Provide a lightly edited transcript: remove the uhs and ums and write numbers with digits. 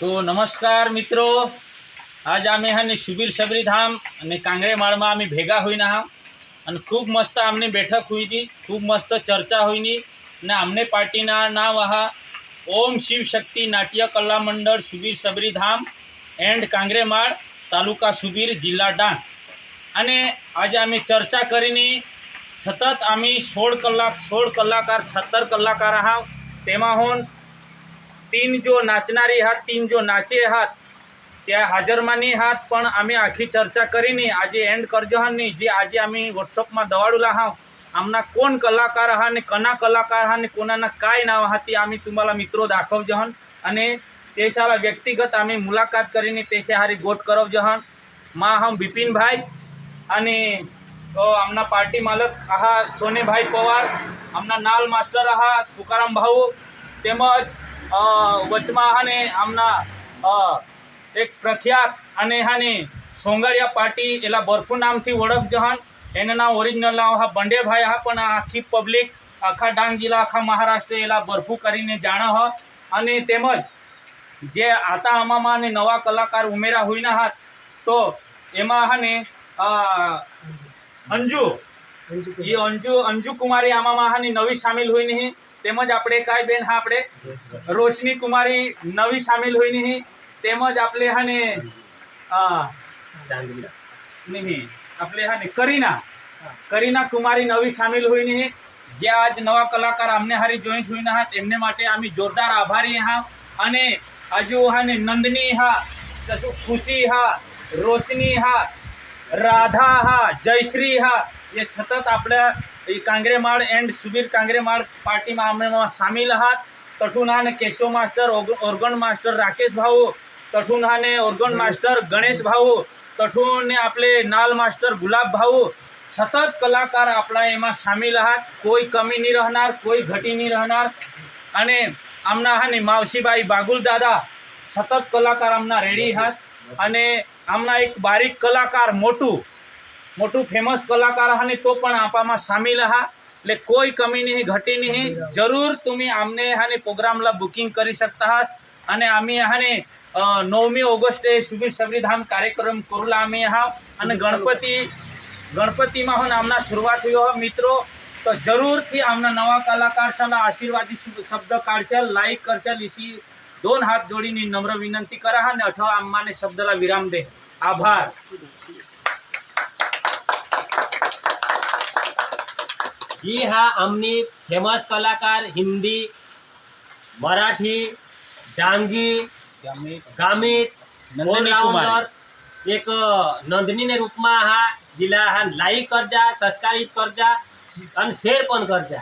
तो नमस्कार मित्रों, आज आम्ही हा शुबीर शबरीधाम आणि कांगरेमाळमा आम्ही भेगा होईना हा आणि खूप मस्त आमने बैठक हुई थी, खूप मस्त चर्चा हुई ना आमने पार्टीना नाव हा ओम शिव शक्ति नाट्य कला मंडळ शुबीर शबरीधाम एंड कांगरेमाळ तालुका शुबीर जिल्हा डांग। અને આજે અમે ચર્ચા કરીને સતત અમે 16 કલાકાર 17 કલાકાર આહાत તેમાં 3 जो नाचणारी हात 3 जो नाचे हात त्या हाजरमानी हात पण आम्ही आखी चर्चा करीनी आज एंड करजो हानी जे आज आम्ही व्हॉट्सअपમાં दवाडूला हा आमना कोण कलाकार हा ने कना कलाकार हा ने कोणाना काय नाव हा ती आम्ही तुम्हाला मित्रो दाखवजो हन અને તે સારા વ્યક્તિગત आम्ही मुलाकात કરીને તે હારી ગોટ કરવજો હન માં हम बिपिन भाई અને आमना पार्टी मालक आहा सोनेभाई पवार, आमना नाल मास्टर आहा तुकाराम भाऊ, तेमज वचमा हाने आमना एक प्रख्यात अने हाने सोंगड़िया पार्टी एला बर्फू नाम थी ओळख जहान एने नाम ओरिजिनल नाम हा बंडे भाई हा पण आखी पब्लिक आखा डांग जिल्ला आखा महाराष्ट्र एला बर्फू करीने जाण ह अने तेमज जे आता आमामा ने नवा कलाकार उमेरा हुईना हात तो एमा हाने अंजू ये अंजू कुमारी आमामा हानी नवी शामिल हुई नहीं तेमज आपले काय बेन हा आपले रोशनी कुमारी नवी शामिल हुई नहीं तेमज आपले हाने नहीं आपले हाने करीना कुमारी नवी शामिल हुई नहीं जे आज नवा कलाकार आमने हारी जॉइंट हुई ना एमने माटे आम्ही जोरदार आभारी हा अने आजू हाने नंदनी हा खुशी हा रोशनी हा राधा हा जयश्री हा ये सतत आपल्या कांगरेमाळ एंड शुबीर कांगरेमाळ पार्टी में आम्ही शामिल आहात तठून हाने Keshav master organ master Rakesh भाऊ तठून हाने ऑर्गन मास्टर गणेश भाऊ तठून आपले नाल मास्टर गुलाब भाऊ सतत कलाकार आपला एमा शामिल आहात कोई कमी नहीं रहनार कोई घटी नहीं रहनार अने आमना हाने मावशीबाई बागुल दादा सतत कलाकार आमना रेडी आहात अने आमना एक बारीक कलाकार मोटू फेमस कलाकार हाने तो पण आपामा शामिल आहा એટલે કોઈ કમી નહીં ઘટી નહીં જરૂર तुम्ही आमने हाने प्रोग्रामला बुकिंग करी शकता आहात आणि आम्ही हाने 9 ऑगस्ट शुबीर शबरीधाम कार्यक्रम करूला आम्ही हा आणि गणपती माहून आमना सुरुवात हुई हो मित्रों तो जरूर थी आमना नवा कलाकार शाला आशीर्वादी शब्द काढशाल लाईक करशाल इसी 2 हात जोडीने नम्र विनंती करा आणि अथवा आम्हाने शब्दला विराम दे आभार। ही हा आमनी फेमस कलाकार हिंदी मराठी डांगी गामित ऑलराउंडर एक नंदनी ने रूप में हा जिला हा लाईक करजा सब्सक्राइब करजा और शेयर पण करजा।